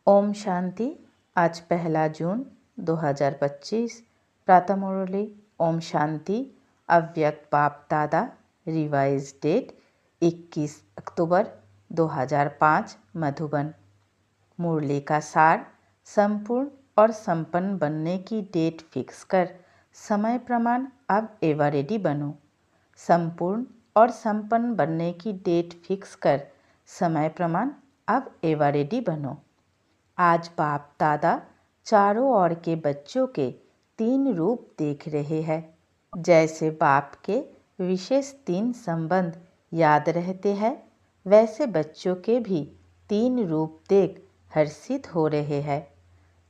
ओम शांति। आज 1 जून 2025 प्रातः मुरली। ओम शांति। अव्यक्त बाप दादा। रिवाइज डेट 21 अक्टूबर 2005 मधुबन। मुरली का सार। संपूर्ण और संपन्न बनने की डेट फिक्स कर समय प्रमाण अब एवर रेडी बनो। संपूर्ण और संपन्न बनने की डेट फिक्स कर समय प्रमाण अब एवर रेडी बनो। आज बाप दादा चारों ओर के बच्चों के 3 रूप देख रहे हैं। जैसे बाप के विशेष 3 संबंध याद रहते हैं, वैसे बच्चों के भी 3 रूप देख हर्षित हो रहे हैं।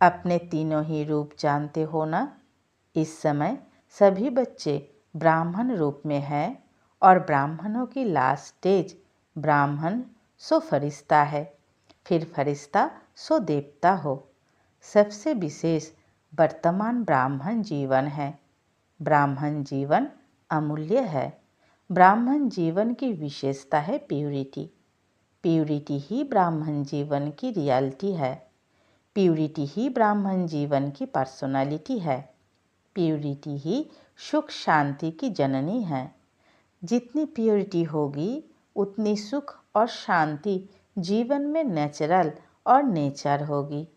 अपने तीनों ही रूप जानते हो ना। इस समय सभी बच्चे ब्राह्मण रूप में हैं और ब्राह्मणों की लास्ट स्टेज ब्राह्मण सो फरिश्ता है, फिर फरिश्ता सो देवता हो। सबसे विशेष वर्तमान ब्राह्मण जीवन है। ब्राह्मण जीवन अमूल्य है। ब्राह्मण जीवन की विशेषता है प्यूरिटी। प्यूरिटी ही ब्राह्मण जीवन की रियलिटी है। प्यूरिटी ही ब्राह्मण जीवन की पर्सनालिटी है। प्यूरिटी ही सुख शांति की जननी है। जितनी प्यूरिटी होगी उतनी सुख और शांति जीवन में नेचुरल और नेचर होगी।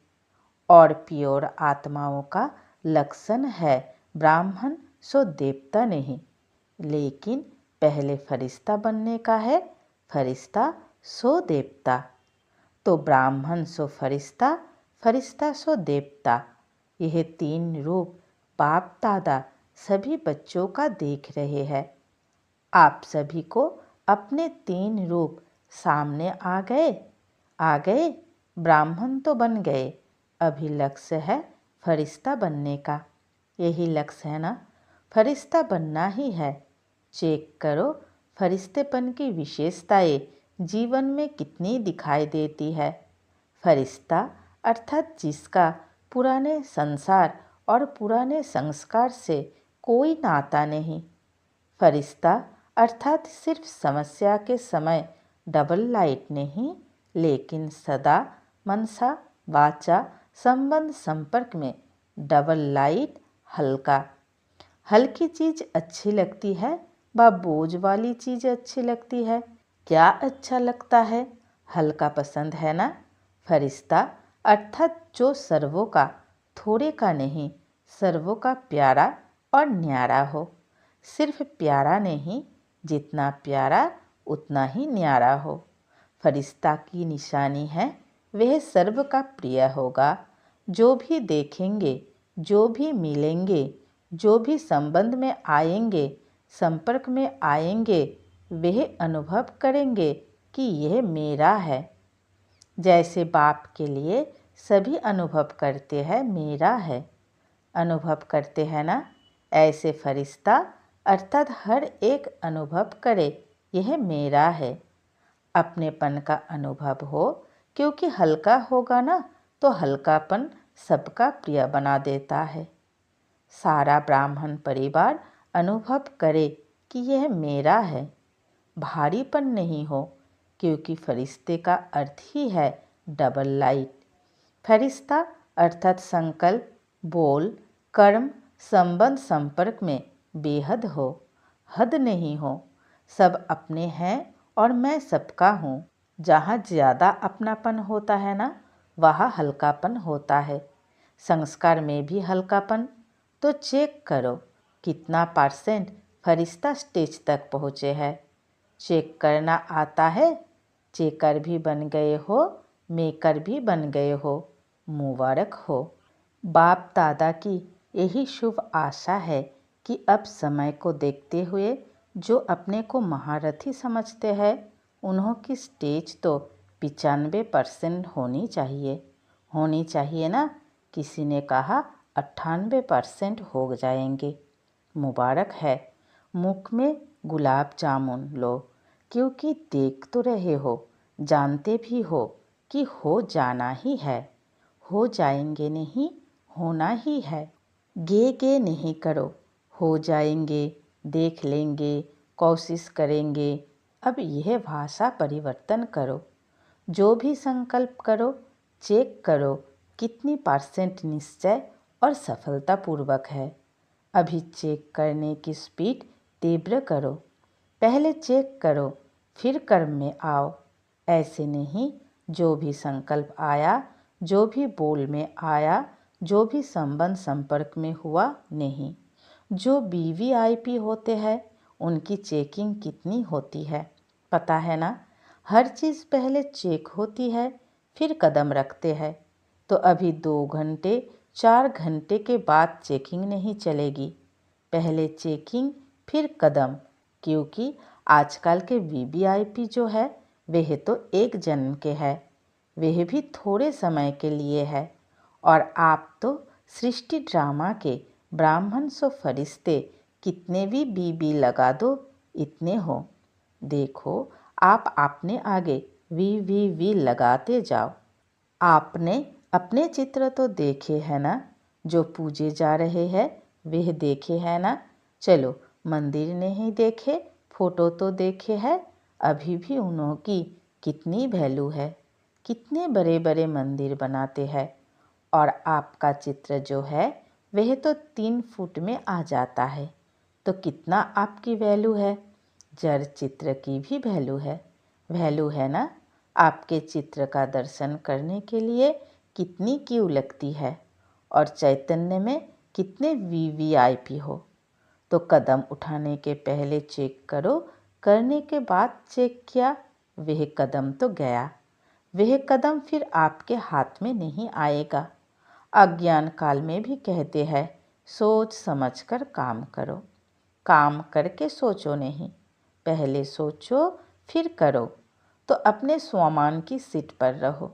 और प्योर आत्माओं का लक्षण है ब्राह्मण सो देवता नहीं, लेकिन पहले फरिश्ता बनने का है, फरिश्ता सो देवता। तो ब्राह्मण सो फरिश्ता, फरिश्ता सो देवता, यह 3 रूप बाप दादा सभी बच्चों का देख रहे हैं। आप सभी को अपने 3 रूप सामने आ गए। ब्राह्मण तो बन गए, अभी लक्ष्य है फरिश्ता बनने का। यही लक्ष्य है ना, फरिश्ता बनना ही है। चेक करो फरिश्तेपन की विशेषताएं जीवन में कितनी दिखाई देती है। फरिश्ता अर्थात जिसका पुराने संसार और पुराने संस्कार से कोई नाता नहीं। फरिश्ता अर्थात सिर्फ समस्या के समय डबल लाइट नहीं, लेकिन सदा मनसा वाचा संबंध संपर्क में डबल लाइट। हल्की चीज़ अच्छी लगती है व बोझ वाली चीज़ अच्छी लगती है। क्या अच्छा लगता है? हल्का पसंद है ना। फरिश्ता अर्थात जो सर्वों का, थोड़े का नहीं, सर्वों का प्यारा और न्यारा हो। सिर्फ प्यारा नहीं, जितना प्यारा उतना ही न्यारा हो। फरिश्ता की निशानी है वह सर्व का प्रिय होगा। जो भी देखेंगे, जो भी मिलेंगे, जो भी संबंध में आएंगे, संपर्क में आएंगे, वह अनुभव करेंगे कि यह मेरा है। जैसे बाप के लिए सभी अनुभव करते हैं मेरा है, अनुभव करते हैं ना, ऐसे फरिश्ता अर्थात हर एक अनुभव करे यह मेरा है। अपनेपन का अनुभव हो, क्योंकि हल्का होगा ना तो हल्कापन सबका प्रिय बना देता है। सारा ब्राह्मण परिवार अनुभव करे कि यह मेरा है। भारीपन नहीं हो, क्योंकि फरिश्ते का अर्थ ही है डबल लाइट। फरिश्ता अर्थात संकल्प, बोल, कर्म, संबंध संपर्क में बेहद हो, हद नहीं हो। सब अपने हैं और मैं सबका हूँ। जहाँ ज़्यादा अपनापन होता है ना, वहाँ हल्कापन होता है। संस्कार में भी हल्कापन। तो चेक करो कितना % फरिश्ता स्टेज तक पहुँचे हैं। चेक करना आता है? चेकर भी बन गए हो, मेकर भी बन गए हो, मुबारक हो। बाप दादा की यही शुभ आशा है कि अब समय को देखते हुए जो अपने को महारथी समझते हैं, उन्हों की स्टेज तो 95% होनी चाहिए ना। किसी ने कहा 98% हो जाएंगे। मुबारक है। मुख में गुलाब जामुन लो, क्योंकि देख तो रहे हो, जानते भी हो कि हो जाना ही है। हो जाएंगे नहीं, होना ही है। गे नहीं करो, हो जाएंगे, देख लेंगे, कोशिश करेंगे। अब यह भाषा परिवर्तन करो। जो भी संकल्प करो, चेक करो कितनी % निश्चय और सफलतापूर्वक है। अभी चेक करने की स्पीड तीव्र करो। पहले चेक करो फिर कर्म में आओ। ऐसे नहीं, जो भी संकल्प आया, जो भी बोल में आया, जो भी संबंध संपर्क में हुआ, नहीं। जो VVIP होते हैं उनकी चेकिंग कितनी होती है पता है ना। हर चीज़ पहले चेक होती है फिर कदम रखते हैं। तो अभी 2 घंटे 4 घंटे के बाद चेकिंग नहीं चलेगी। पहले चेकिंग फिर कदम, क्योंकि आजकल के VVIP जो है वह तो एक जन्म के है, वह भी थोड़े समय के लिए है। और आप तो सृष्टि ड्रामा के ब्राह्मण सो फरिश्ते, कितने भी बीबी लगा दो इतने हो। देखो आप अपने आगे वी लगाते जाओ। आपने अपने चित्र तो देखे हैं ना, जो पूजे जा रहे हैं वह देखे हैं ना। चलो मंदिर नहीं देखे, फोटो तो देखे हैं। अभी भी उन्हों की कितनी वैल्यू है, कितने बड़े बड़े मंदिर बनाते हैं। और आपका चित्र जो है वह तो 3 फुट में आ जाता है, तो कितना आपकी वैल्यू है। जड़ चित्र की भी वैल्यू है ना। आपके चित्र का दर्शन करने के लिए कितनी क्यू लगती है, और चैतन्य में कितने VVIP हो। तो कदम उठाने के पहले चेक करो, करने के बाद चेक किया, वह कदम तो गया। वह कदम फिर आपके हाथ में नहीं आएगा। अज्ञान काल में भी कहते हैं सोच समझकर काम करो। काम करके सोचो नहीं, पहले सोचो फिर करो। तो अपने स्वमान की सीट पर रहो।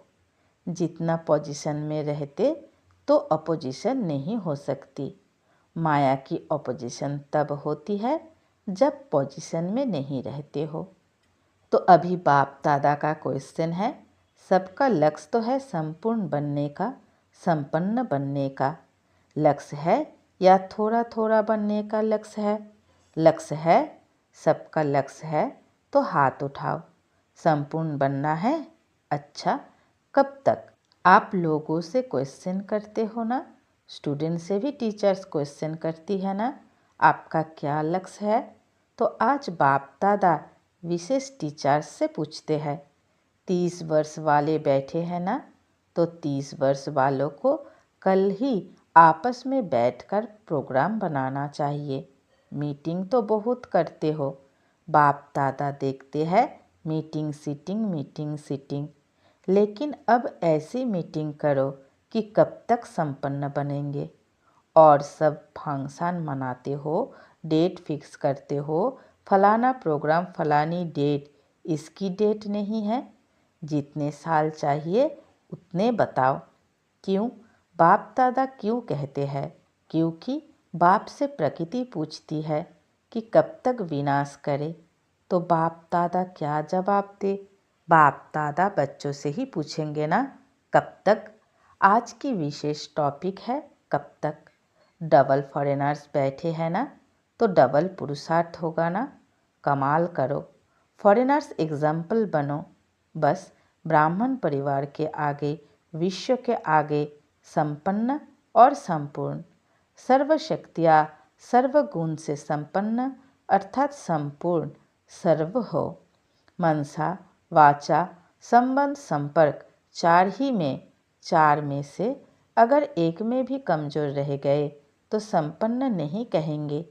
जितना पोजीशन में रहते तो अपोजिशन नहीं हो सकती। माया की अपोजिशन तब होती है जब पोजीशन में नहीं रहते हो। तो अभी बाप दादा का क्वेश्चन है, सबका लक्ष्य तो है संपूर्ण बनने का, संपन्न बनने का लक्ष्य है, या थोड़ा थोड़ा बनने का लक्ष्य है। लक्ष्य है, सबका लक्ष्य है, तो हाथ उठाओ। संपूर्ण बनना है, अच्छा कब तक। आप लोगों से क्वेश्चन करते हो ना, स्टूडेंट से भी टीचर्स क्वेश्चन करती है ना, आपका क्या लक्ष्य है। तो आज बाप दादा विशेष टीचर्स से पूछते हैं। 30 वर्ष वाले बैठे हैं ना, तो 30 वर्ष वालों को कल ही आपस में बैठकर प्रोग्राम बनाना चाहिए। मीटिंग तो बहुत करते हो, बाप दादा देखते हैं मीटिंग सीटिंग, लेकिन अब ऐसी मीटिंग करो कि कब तक संपन्न बनेंगे। और सब फंक्शन मनाते हो, डेट फिक्स करते हो, फलाना प्रोग्राम फलानी डेट, इसकी डेट नहीं है। जितने साल चाहिए उतने बताओ। क्यों बाप दादा क्यों कहते हैं, क्योंकि बाप से प्रकृति पूछती है कि कब तक विनाश करे। तो बाप दादा क्या जवाब दे। बाप दादा बच्चों से ही पूछेंगे ना, कब तक। आज की विशेष टॉपिक है कब तक। डबल फॉरेनर्स बैठे हैं ना, तो डबल पुरुषार्थ होगा ना। कमाल करो, फॉरेनर्स एग्जाम्पल बनो। बस ब्राह्मण परिवार के आगे, विश्व के आगे संपन्न और संपूर्ण, सर्वशक्तियाँ सर्वगुण से संपन्न अर्थात संपूर्ण सर्व हो। मनसा वाचा संबंध संपर्क चार में से अगर एक में भी कमजोर रह गए तो संपन्न नहीं कहेंगे।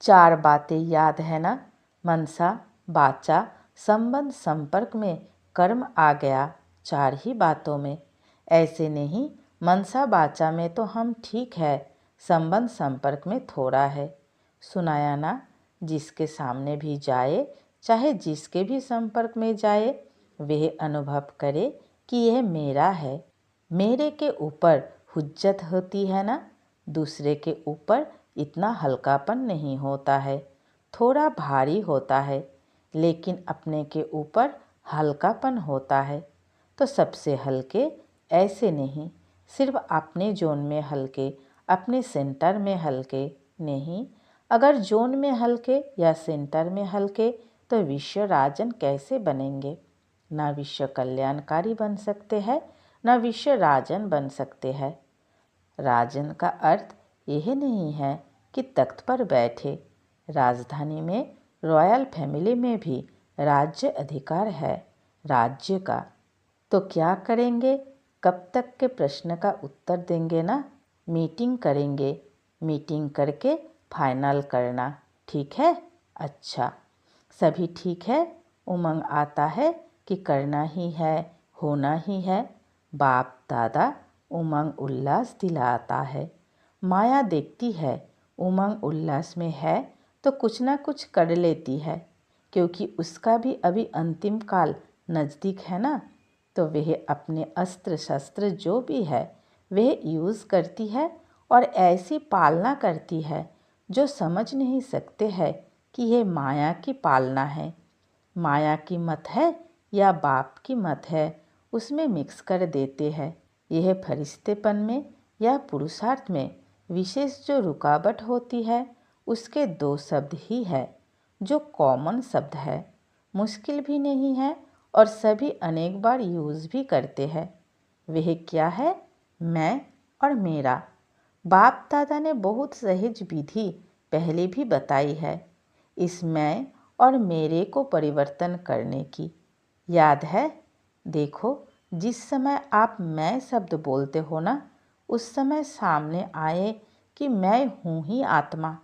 4 बातें याद है ना, मनसा वाचा संबंध संपर्क में कर्म आ गया 4 ही बातों में। ऐसे नहीं मनसा वाचा में तो हम ठीक है, संबंध संपर्क में थोड़ा है। सुनाया ना, जिसके सामने भी जाए, चाहे जिसके भी संपर्क में जाए, वह अनुभव करे कि यह मेरा है। मेरे के ऊपर हुज्जत होती है ना, दूसरे के ऊपर इतना हल्कापन नहीं होता है, थोड़ा भारी होता है, लेकिन अपने के ऊपर हल्कापन होता है। तो सबसे हल्के ऐसे नहीं, सिर्फ अपने जोन में हल्के, अपने सेंटर में हल्के नहीं। अगर जोन में हल्के या सेंटर में हल्के तो विश्व राजन कैसे बनेंगे। ना विश्व कल्याणकारी बन सकते हैं, न विश्व राजन बन सकते हैं। राजन का अर्थ यह नहीं है कि तख्त पर बैठे। राजधानी में रॉयल फैमिली में भी राज्य अधिकार है राज्य का। तो क्या करेंगे? कब तक के प्रश्न का उत्तर देंगे ना? मीटिंग करेंगे, मीटिंग करके फाइनल करना, ठीक है? अच्छा, सभी ठीक है? उमंग आता है कि करना ही है, होना ही है। बाप दादा उमंग उल्लास दिलाता है। माया देखती है उमंग उल्लास में है तो कुछ ना कुछ कर लेती है, क्योंकि उसका भी अभी अंतिम काल नज़दीक है ना। तो वह अपने अस्त्र शस्त्र जो भी है वह यूज़ करती है और ऐसी पालना करती है जो समझ नहीं सकते हैं कि यह माया की पालना है। माया की मत है या बाप की मत है, उसमें मिक्स कर देते हैं। यह फरिश्तेपन में या पुरुषार्थ में विशेष जो रुकावट होती है उसके दो शब्द ही है जो कॉमन शब्द है, मुश्किल भी नहीं है और सभी अनेक बार यूज़ भी करते हैं। वह क्या है? मैं और मेरा। बाप दादा ने बहुत सहज विधि पहले भी बताई है इस मैं और मेरे को परिवर्तन करने की। याद है? देखो, जिस समय आप मैं शब्द बोलते हो ना, उस समय सामने आए कि मैं हूँ ही आत्मा।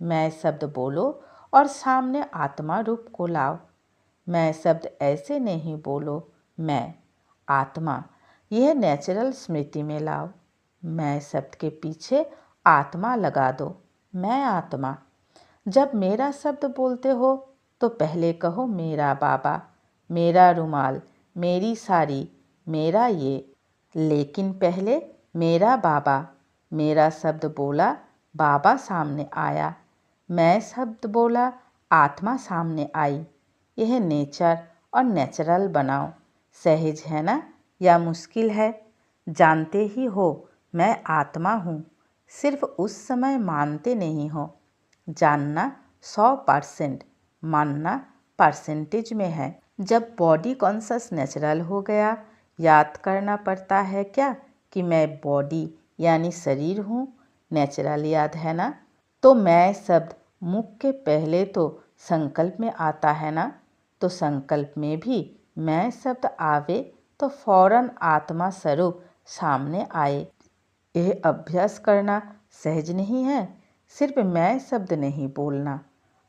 मैं शब्द बोलो और सामने आत्मा रूप को लाओ। मैं शब्द ऐसे नहीं बोलो, मैं आत्मा, यह नेचुरल स्मृति में लाओ। मैं शब्द के पीछे आत्मा लगा दो, मैं आत्मा। जब मेरा शब्द बोलते हो तो पहले कहो मेरा बाबा, मेरा रुमाल, मेरी साड़ी, मेरा ये। लेकिन पहले मेरा बाबा, मेरा शब्द बोला, बाबा सामने आया। मैं शब्द बोला, आत्मा सामने आई। यह नेचर और नेचुरल बनाओ। सहज है ना या मुश्किल है? जानते ही हो मैं आत्मा हूँ, सिर्फ उस समय मानते नहीं हो। जानना 100%, मानना परसेंटेज में है। जब बॉडी कॉन्शस नेचुरल हो गया, याद करना पड़ता है क्या कि मैं बॉडी यानी शरीर हूँ? नेचुरल याद है ना? तो मैं शब्द मुख के पहले तो संकल्प में आता है ना, तो संकल्प में भी मैं शब्द आवे तो फौरन आत्मा स्वरूप सामने आए। यह अभ्यास करना सहज नहीं है। सिर्फ मैं शब्द नहीं बोलना,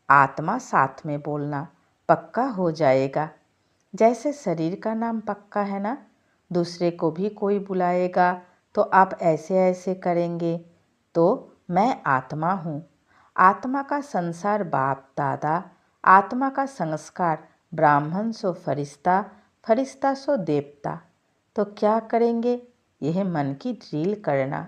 आत्मा साथ में बोलना, पक्का हो जाएगा। जैसे शरीर का नाम पक्का है ना, दूसरे को भी कोई बुलाएगा तो आप ऐसे ऐसे करेंगे। तो मैं आत्मा हूँ। आत्मा का संसार बाप दादा, आत्मा का संस्कार ब्राह्मण सो फरिश्ता, फरिश्ता सो देवता। तो क्या करेंगे? यह मन की ड्रिल करना।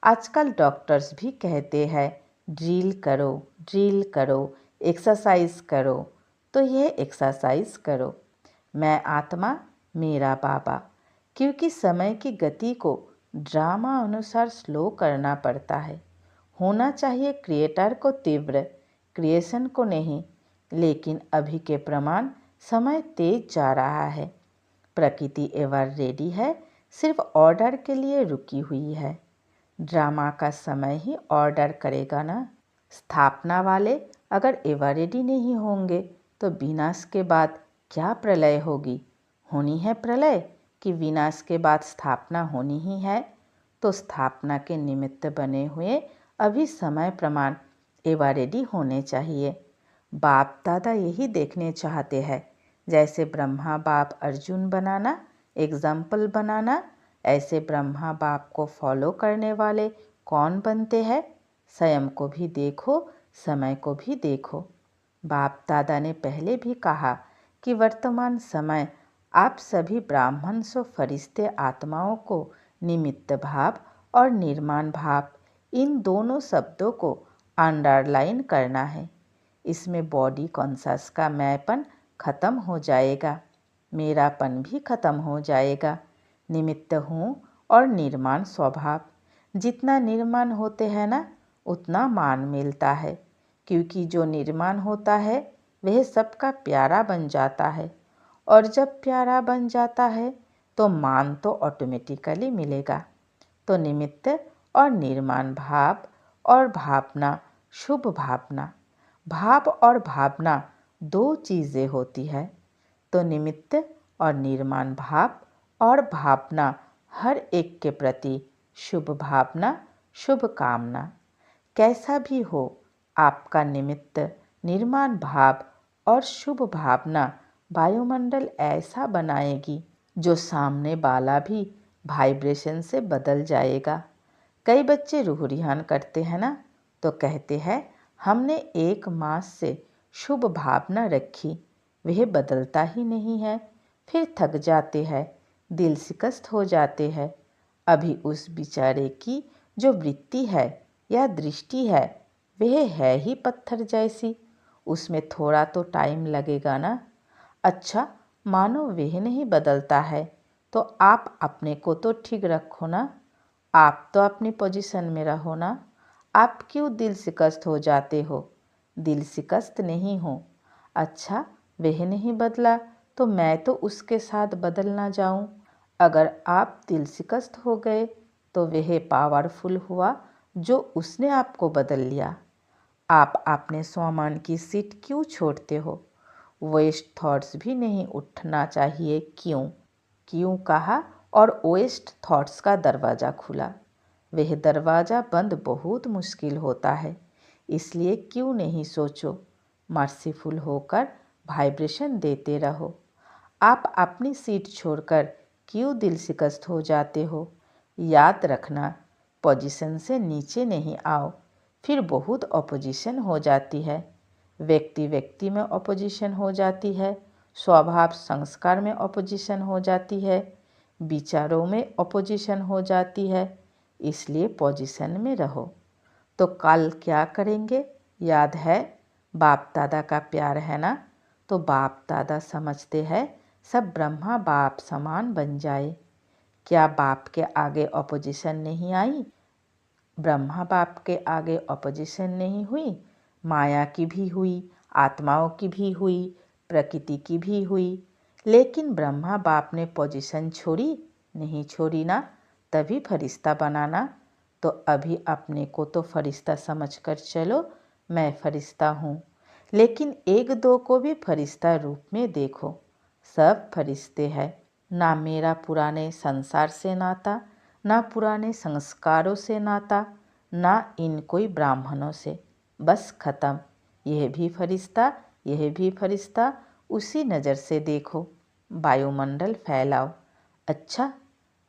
आजकल डॉक्टर्स भी कहते हैं ड्रिल करो, ड्रिल करो, एक्सरसाइज करो। तो यह एक्सरसाइज करो। मैं आत्मा, मेरा बाबा। क्योंकि समय की गति को ड्रामा अनुसार स्लो करना पड़ता है। होना चाहिए क्रिएटर को तीव्र, क्रिएशन को नहीं। लेकिन अभी के प्रमाण समय तेज जा रहा है। प्रकृति एवर रेडी है, सिर्फ ऑर्डर के लिए रुकी हुई है। ड्रामा का समय ही ऑर्डर करेगा ना। स्थापना वाले अगर एवर रेडी नहीं होंगे तो विनाश के बाद क्या प्रलय होगी? होनी है प्रलय कि विनाश के बाद स्थापना होनी ही है? तो स्थापना के निमित्त बने हुए अभी समय प्रमाण एवर रेडी होने चाहिए। बाप दादा यही देखने चाहते हैं। जैसे ब्रह्मा बाप अर्जुन बनाना, एग्जाम्पल बनाना, ऐसे ब्रह्मा बाप को फॉलो करने वाले कौन बनते हैं? स्वयं को भी देखो, समय को भी देखो। बाप दादा ने पहले भी कहा कि वर्तमान समय आप सभी ब्राह्मण सो फरिश्ते आत्माओं को निमित्त भाव और निर्माण भाव, इन दोनों शब्दों को अंडरलाइन करना है। इसमें बॉडी कॉन्शस का मैंपन खत्म हो जाएगा, मेरापन भी खत्म हो जाएगा। निमित्त हूँ और निर्माण स्वभाव। जितना निर्माण होते हैं ना, उतना मान मिलता है। क्योंकि जो निर्माण होता है वह सबका प्यारा बन जाता है। और जब प्यारा बन जाता है तो तो मान तो ऑटोमेटिकली मिलेगा। तो निमित्त और निर्माण भाव और भावना, शुभ भावना। भाव और भावना दो चीज़ें होती है। तो निमित्त और निर्माण भाव और भावना हर एक के प्रति शुभ भावना, शुभ कामना। कैसा भी हो, आपका निमित्त, निर्माण भाव और शुभ भावना वायुमंडल ऐसा बनाएगी जो सामने वाला भी वाइब्रेशन से बदल जाएगा। कई बच्चे रूह रिहान करते हैं ना, तो कहते हैं हमने 1 मास से शुभ भावना रखी, वह बदलता ही नहीं है, फिर थक जाते हैं, दिल शिकस्त हो जाते हैं। अभी उस बेचारे की जो वृत्ति है या दृष्टि है वह है ही पत्थर जैसी, उसमें थोड़ा तो टाइम लगेगा ना। अच्छा, मानो वह नहीं बदलता है तो आप अपने को तो ठीक रखो ना, आप तो अपनी पोजीशन में रहो ना। आप क्यों दिल शिकस्त हो जाते हो? दिल शिकस्त नहीं हो। अच्छा, वह नहीं बदला तो मैं तो उसके साथ बदल ना जाऊं। अगर आप दिल शिकस्त हो गए तो वह पावरफुल हुआ जो उसने आपको बदल लिया। आप अपने स्वमान की सीट क्यों छोड़ते हो? वेस्ट थॉट्स भी नहीं उठना चाहिए। क्यों? क्यों कहा और वेस्ट थॉट्स का दरवाज़ा खुला। वह दरवाज़ा बंद बहुत मुश्किल होता है, इसलिए क्यों नहीं सोचो, मर्सीफुल होकर वाइब्रेशन देते रहो। आप अपनी सीट छोड़कर क्यों दिल शिकस्त हो जाते हो? याद रखना, पोजीशन से नीचे नहीं आओ, फिर बहुत अपोजिशन हो जाती है। व्यक्ति व्यक्ति में अपोजिशन हो जाती है, स्वभाव संस्कार में अपोजिशन हो जाती है, विचारों में अपोजिशन हो जाती है। इसलिए पोजीशन में रहो। तो कल क्या करेंगे? याद है, बाप दादा का प्यार है ना, तो बाप दादा समझते हैं सब ब्रह्मा बाप समान बन जाए। क्या बाप के आगे अपोजिशन नहीं आई? ब्रह्मा बाप के आगे अपोजिशन नहीं हुई? माया की भी हुई, आत्माओं की भी हुई, प्रकृति की भी हुई। लेकिन ब्रह्मा बाप ने पोजीशन छोड़ी? नहीं छोड़ी ना, तभी फरिश्ता बनाना। तो अभी अपने को तो फरिश्ता समझकर चलो, मैं फरिश्ता हूँ। लेकिन 1-2 को भी फरिश्ता रूप में देखो। सब फरिश्ते हैं। ना मेरा पुराने संसार से नाता, ना पुराने संस्कारों से नाता, ना इन कोई ब्राह्मणों से। बस ख़त्म। यह भी फरिश्ता, यह भी फरिश्ता, उसी नज़र से देखो। वायुमंडल फैलाओ। अच्छा,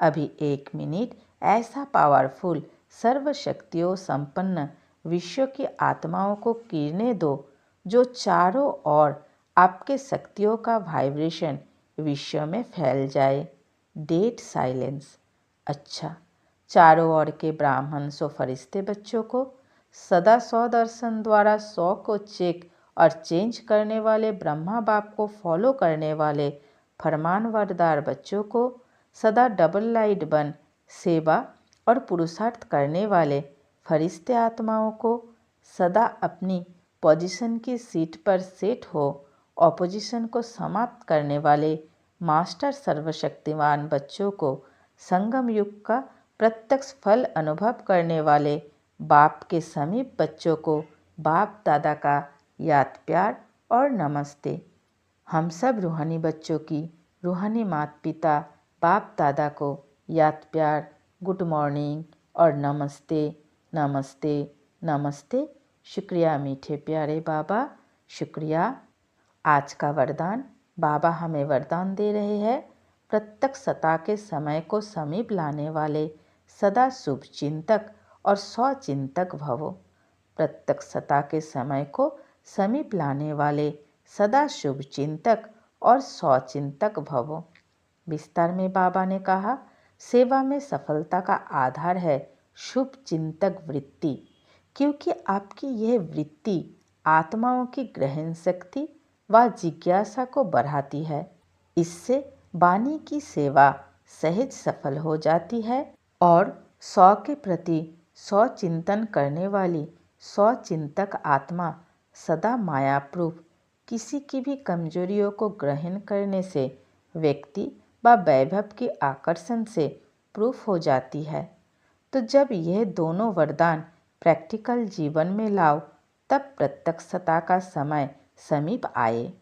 अभी 1 मिनट ऐसा पावरफुल, सर्वशक्तियों संपन्न विश्व की आत्माओं को गिरने दो जो चारों ओर आपके शक्तियों का वाइब्रेशन विश्व में फैल जाए। Dead silence. अच्छा, चारों ओर के ब्राह्मण सो फरिश्ते बच्चों को, सदा 100 दर्शन द्वारा 100 को चेक और चेंज करने वाले ब्रह्मा बाप को फॉलो करने वाले फरमानबरदार बच्चों को, सदा डबल लाइट बन सेवा और पुरुषार्थ करने वाले फरिश्ते आत्माओं को, सदा अपनी पोजीशन की सीट पर सेट हो ऑपोजिशन को समाप्त करने वाले मास्टर सर्वशक्तिमान बच्चों को, संगम युग का प्रत्यक्ष फल अनुभव करने वाले बाप के समीप बच्चों को बाप दादा का याद प्यार और नमस्ते। हम सब रूहानी बच्चों की रूहानी माता पिता बाप दादा को याद प्यार, गुड मॉर्निंग और नमस्ते नमस्ते नमस्ते। शुक्रिया मीठे प्यारे बाबा, शुक्रिया। आज का वरदान बाबा हमें वरदान दे रहे हैं, प्रत्यक्ष सत्ता के समय को समीप लाने वाले सदा शुभ चिंतक और स्वचिंतक भवो। प्रत्यक्ष सत्ता के समय को समीप लाने वाले सदा शुभ चिंतक और स्वचिंतक भवो। विस्तार में बाबा ने कहा, सेवा में सफलता का आधार है शुभ चिंतक वृत्ति, क्योंकि आपकी यह वृत्ति आत्माओं की ग्रहण शक्ति व जिज्ञासा को बढ़ाती है। इससे वाणी की सेवा सहज सफल हो जाती है और 100 के प्रति 100 चिंतन करने वाली 100 चिंतक आत्मा सदा माया प्रूफ किसी की भी कमजोरियों को ग्रहण करने से व्यक्ति व वैभव के आकर्षण से प्रूफ हो जाती है। तो जब यह दोनों वरदान प्रैक्टिकल जीवन में लाओ तब प्रत्यक्षता का समय समीप आए।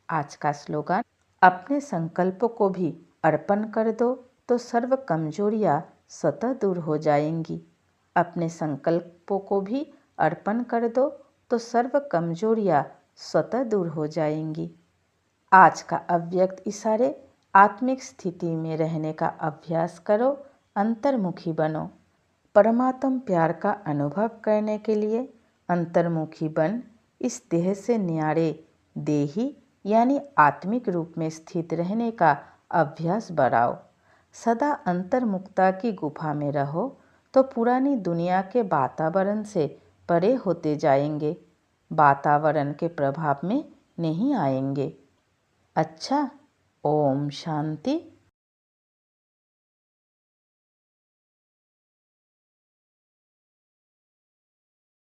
आज का स्लोगन, अपने संकल्पों को भी अर्पण कर दो तो सर्व कमजोरियां स्वतः दूर हो जाएंगी। अपने संकल्पों को भी अर्पण कर दो तो सर्व कमजोरियां स्वतः दूर हो जाएंगी। आज का अव्यक्त इशारे, आत्मिक स्थिति में रहने का अभ्यास करो, अंतर्मुखी बनो। परमात्म प्यार का अनुभव करने के लिए अंतर्मुखी बन इस देह से न्यारे देही यानी आत्मिक रूप में स्थित रहने का अभ्यास बढ़ाओ। सदा अंतर्मुखता की गुफा में रहो तो पुरानी दुनिया के वातावरण से परे होते जाएंगे, वातावरण के प्रभाव में नहीं आएंगे। अच्छा, ओम शांति।